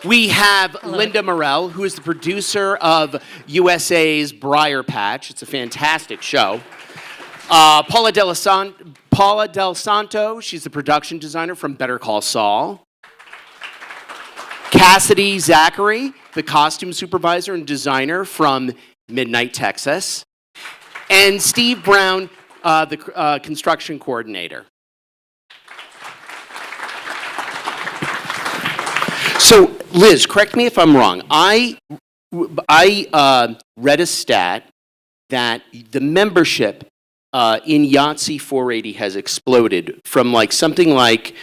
We have Hello. Linda Morell, who is the producer of USA's Briar Patch. It's a fantastic show. Paula Del Santo, she's the production designer from Better Call Saul. Cassidy Zachary, the costume supervisor and designer from Midnight Texas. And Steve Brown, the construction coordinator. So, Liz, correct me if I'm wrong. I read a stat that the membership in Yahtzee 480 has exploded from something like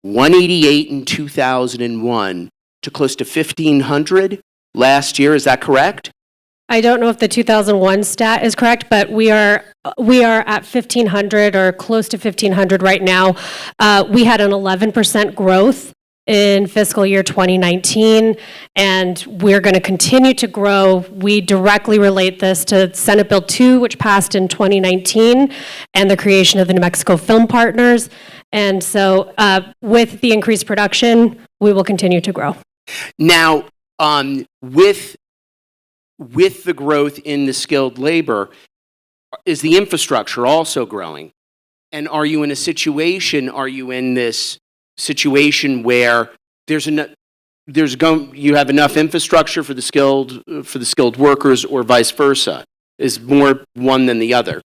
188 in 2001 to close to 1,500 last year. Is that correct? I don't know if the 2001 stat is correct, but we are at 1,500 or close to 1,500 right now. We had an 11% growth in fiscal year 2019, and we're going to continue to grow. We directly relate this to Senate Bill 2, which passed in 2019, and the creation of the New Mexico Film Partners. And so with the increased production, we will continue to grow. Now, with the growth in the skilled labor, is the infrastructure also growing? And are you in this situation where you have enough infrastructure for the skilled workers, or vice versa? Is more one than the other?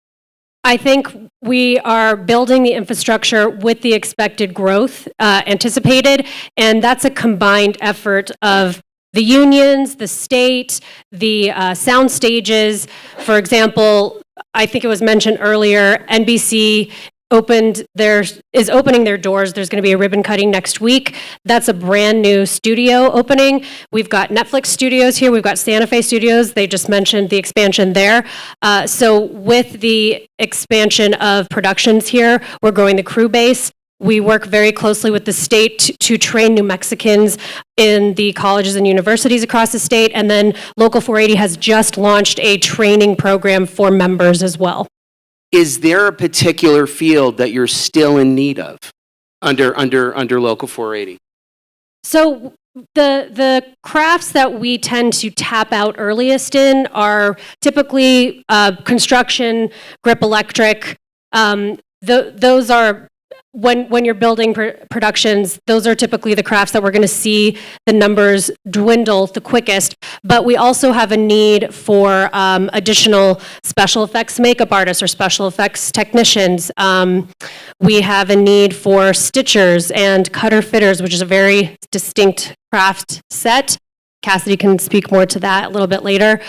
I think we are building the infrastructure with the expected growth anticipated, and that's a combined effort of the unions, the state, the sound stages. For example, I think it was mentioned earlier, NBC is opening their doors. There's going to be a ribbon cutting next week. That's a brand new studio opening. We've got Netflix studios here. We've got Santa Fe studios. They just mentioned the expansion there. So with the expansion of productions here, we're growing the crew base. We work very closely with the state to train New Mexicans in the colleges and universities across the state. And then Local 480 has just launched a training program for members as well. Is there a particular field that you're still in need of under Local 480? So the crafts that we tend to tap out earliest in are typically construction, grip electric. Those are, when you're building productions, those are typically the crafts that we're going to see the numbers dwindle the quickest. But we also have a need for additional special effects makeup artists or special effects technicians. We have a need for stitchers and cutter fitters, which is a very distinct craft set. Cassidy can speak more to that a little bit later.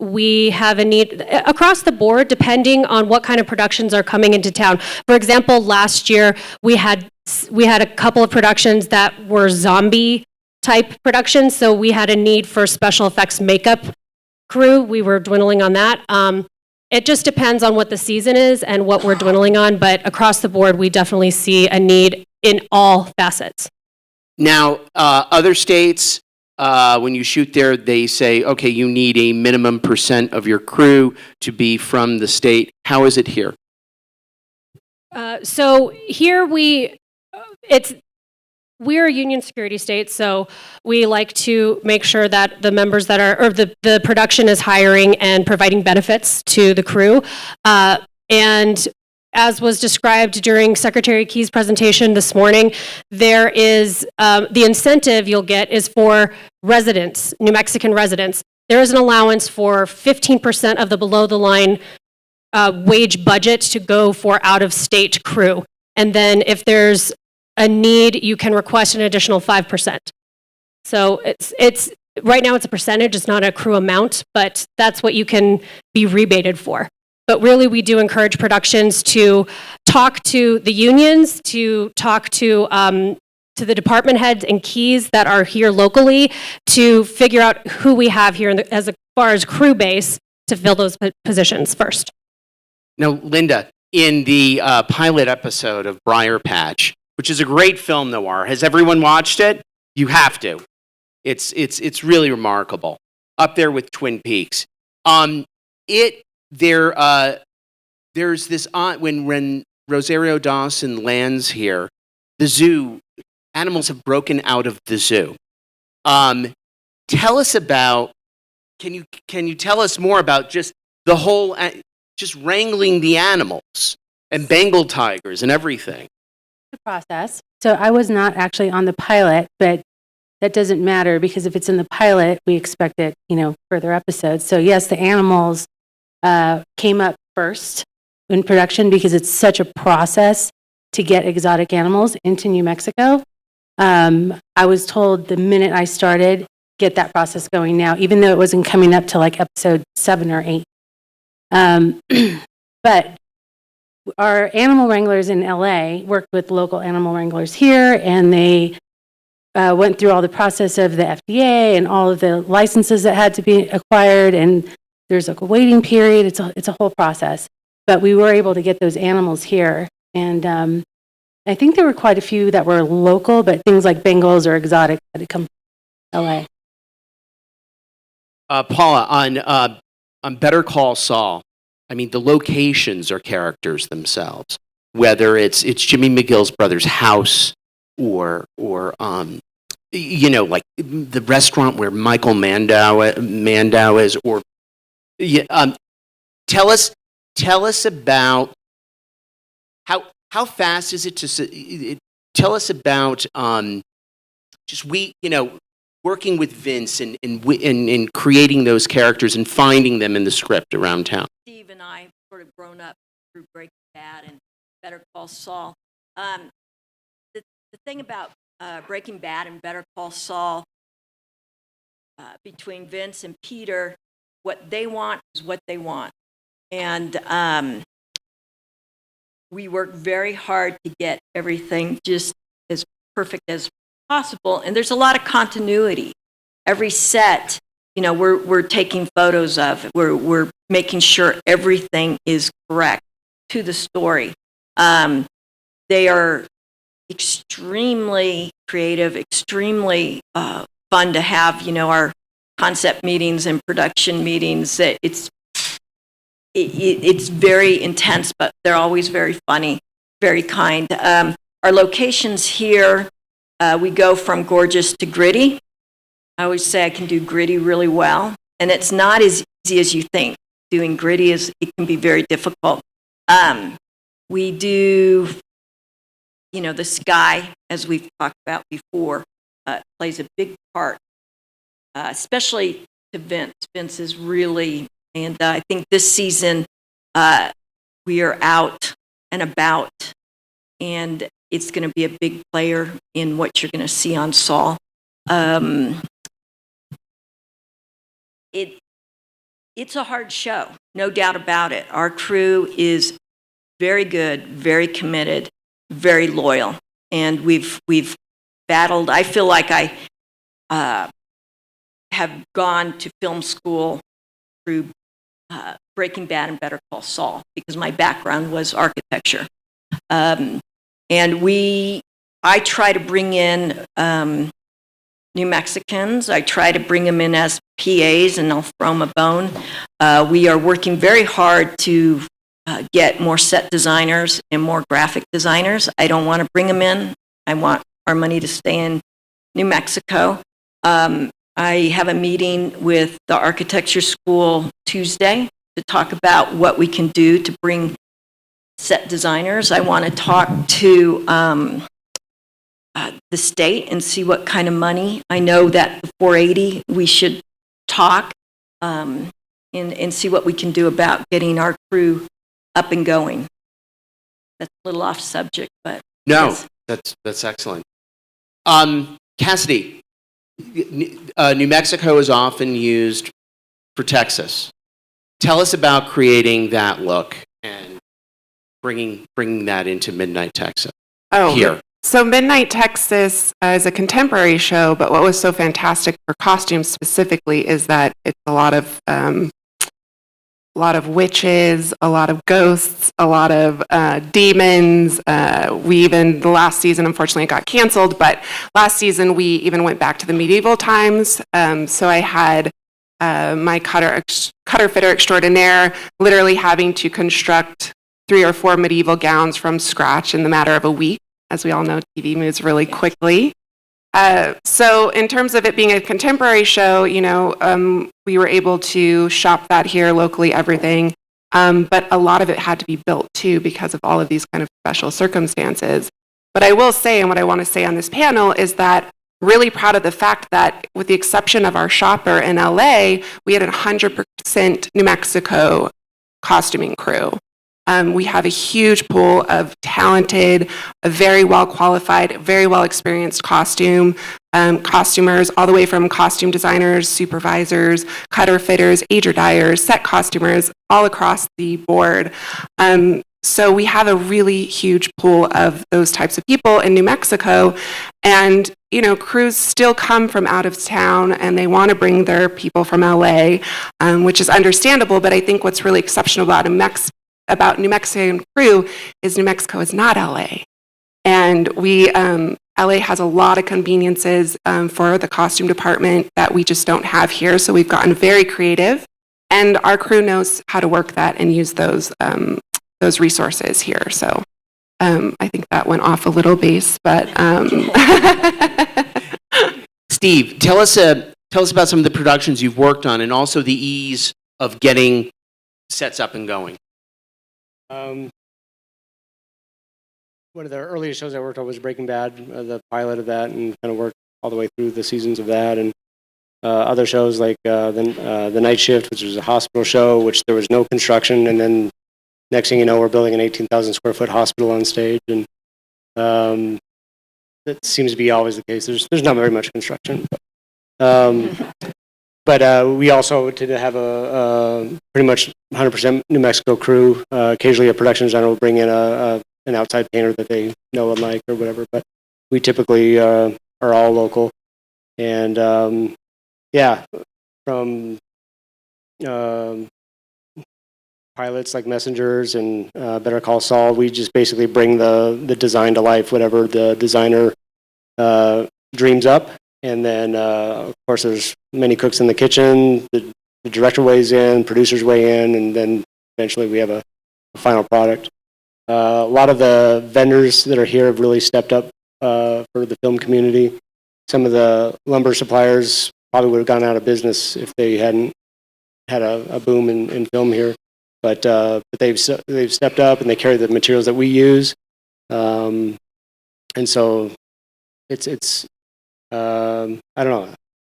We have a need across the board, depending on what kind of productions are coming into town. For example, last year we had a couple of productions that were zombie type productions, so we had a need for special effects makeup crew. We were dwindling on that. It just depends on what the season is and what we're dwindling on, but across the board, we definitely see a need in all facets. Now, other states, when you shoot there, they say, okay, you need a minimum % of your crew to be from the state. How is it here? So here we're a union security state, so we like to make sure that the members that are, or the production is hiring and providing benefits to the crew. And as was described during Secretary Key's presentation this morning, there is, the incentive you'll get is for residents, New Mexican residents. There is an allowance for 15% of the below the line wage budget to go for out-of-state crew. And then if there's a need, you can request an additional 5%. So it's right now it's a percentage, it's not a crew amount, but that's what you can be rebated for. But really, we do encourage productions to talk to the unions, to talk to the department heads and keys that are here locally to figure out who we have here as far as crew base to fill those positions first. Now, Linda, in the pilot episode of Briar Patch, which is a great film noir, has everyone watched it? You have to. It's really remarkable. Up there with Twin Peaks. There's this when Rosario Dawson lands here, the zoo animals have broken out of the zoo. Tell us about, can you tell us more about just the whole, just wrangling the animals and Bengal tigers and everything? The process. So I was not actually on the pilot, but that doesn't matter because if it's in the pilot, we expect it, further episodes. So yes, the animals came up first in production because it's such a process to get exotic animals into New Mexico. I was told the minute I started, get that process going now, even though it wasn't coming up to like episode 7 or 8. But our animal wranglers in LA worked with local animal wranglers here, and they went through all the process of the FDA and all of the licenses that had to be acquired, and there's like a waiting period. It's a whole process. But we were able to get those animals here, and I think there were quite a few that were local, but things like Bengals or exotic had to come from LA. Paula, on Better Call Saul, I mean, the locations are characters themselves, whether it's Jimmy McGill's brother's house or like the restaurant where Michael Mandow is, or tell us about how fast is it to tell us about just working with Vince and creating those characters and finding them in the script around town. Steve and I sort of grown up through Breaking Bad and Better Call Saul. The thing about Breaking Bad and Better Call Saul, between Vince and Peter, what they want is what they want. And we work very hard to get everything just as perfect as possible. And there's a lot of continuity. Every set, we're taking photos of. We're making sure everything is correct to the story. They are extremely creative, extremely fun to have. Our concept meetings and production meetings. It's very intense, but they're always very funny, very kind. Our locations here, we go from gorgeous to gritty. I always say I can do gritty really well, and it's not as easy as you think. Doing gritty it can be very difficult. We do, the sky, as we've talked about before, plays a big part, especially to Vince. Vince is really, and I think this season we are out and about, and it's going to be a big player in what you're going to see on Saul. It's a hard show, no doubt about it. Our crew is very good, very committed, very loyal, and we've battled. I feel like I have gone to film school through Breaking Bad and Better Call Saul because my background was architecture. And I try to bring in New Mexicans. I try to bring them in as PAs, and I'll throw them a bone. We are working very hard to get more set designers and more graphic designers. I don't want to bring them in. I want our money to stay in New Mexico. I have a meeting with the architecture school Tuesday to talk about what we can do to bring set designers. I want to talk to the state and see what kind of money. I know that the 480, we should talk and see what we can do about getting our crew up and going. That's a little off subject, but no, yes. That's excellent. Cassidy, New Mexico is often used for Texas. Tell us about creating that look and bringing that into Midnight Texas. Here. So Midnight Texas is a contemporary show, but what was so fantastic for costumes specifically is that it's a lot of witches, a lot of ghosts, a lot of demons. The last season, unfortunately, it got canceled, but last season we even went back to the medieval times. So I had my cutter fitter extraordinaire literally having to construct 3 or 4 medieval gowns from scratch in the matter of a week. As we all know, TV moves really quickly. So in terms of it being a contemporary show, we were able to shop that here locally, everything. But a lot of it had to be built too because of all of these kind of special circumstances. But I will say, and what I want to say on this panel is that really proud of the fact that with the exception of our shopper in LA, we had a 100% New Mexico costuming crew. We have a huge pool of talented, very well qualified, very well experienced costumers, all the way from costume designers, supervisors, cutter fitters, ager dyers, set costumers, all across the board. So we have a really huge pool of those types of people in New Mexico. And, crews still come from out of town and they want to bring their people from LA, which is understandable. But I think what's really exceptional about New Mexican crew is New Mexico is not LA. And LA has a lot of conveniences for the costume department that we just don't have here. So we've gotten very creative and our crew knows how to work that and use those resources here. So I think that went off a little base, but Steve, tell us about some of the productions you've worked on and also the ease of getting sets up and going. One of the earliest shows I worked on was Breaking Bad, the pilot of that, and kind of worked all the way through the seasons of that. And other shows like the Night Shift, which was a hospital show, which there was no construction, and then next thing you know, we're building an 18,000 square foot hospital on stage, and that seems to be always the case. There's not very much construction. But we also tend to have a pretty much 100% New Mexico crew. Occasionally a production designer will bring in an outside painter that they know and like or whatever, but we typically are all local. And from pilots like Messengers and Better Call Saul, we just basically bring the design to life, whatever the designer dreams up. And then, of course, there's many cooks in the kitchen. The director weighs in, producers weigh in, and then eventually we have a final product. A lot of the vendors that are here have really stepped up for the film community. Some of the lumber suppliers probably would have gone out of business if they hadn't had a boom in film here. But they've stepped up and they carry the materials that we use, and so it's I don't know,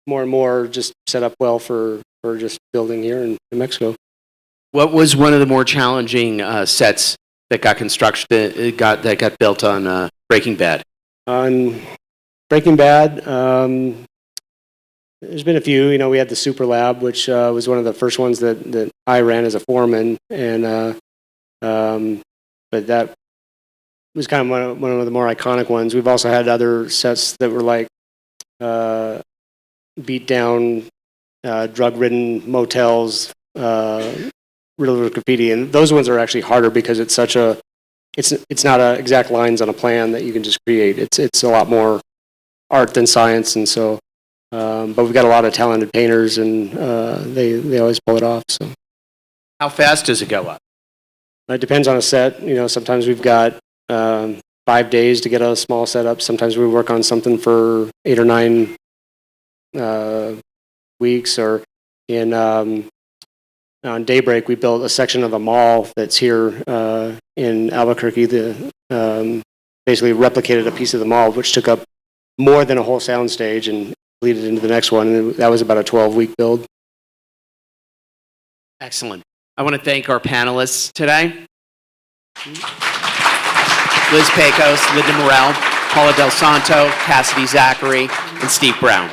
more and more just set up well for just building here in New Mexico. What was one of the more challenging sets that got that got built on Breaking Bad? On Breaking Bad, there's been a few. We had the Super Lab, which was one of the first ones that I ran as a foreman, and but that was kind of one of the more iconic ones. We've also had other sets that were like beat down, drug-ridden motels, riddled with graffiti, and those ones are actually harder because it's such a it's not exact lines on a plan that you can just create. It's a lot more art than science, and so but we've got a lot of talented painters, and they always pull it off. So How fast does it go up? it depends on a set. Sometimes we've got 5 days to get a small setup. Sometimes we work on something for 8 or 9 weeks. Or on Daybreak, we built a section of a mall that's here in Albuquerque. Basically replicated a piece of the mall, which took up more than a whole sound stage and bleeded into the next one. And that was about a 12-week build. Excellent. I want to thank our panelists today. Liz Pecos, Linda Morel, Paula Del Santo, Cassidy Zachary, and Steve Brown.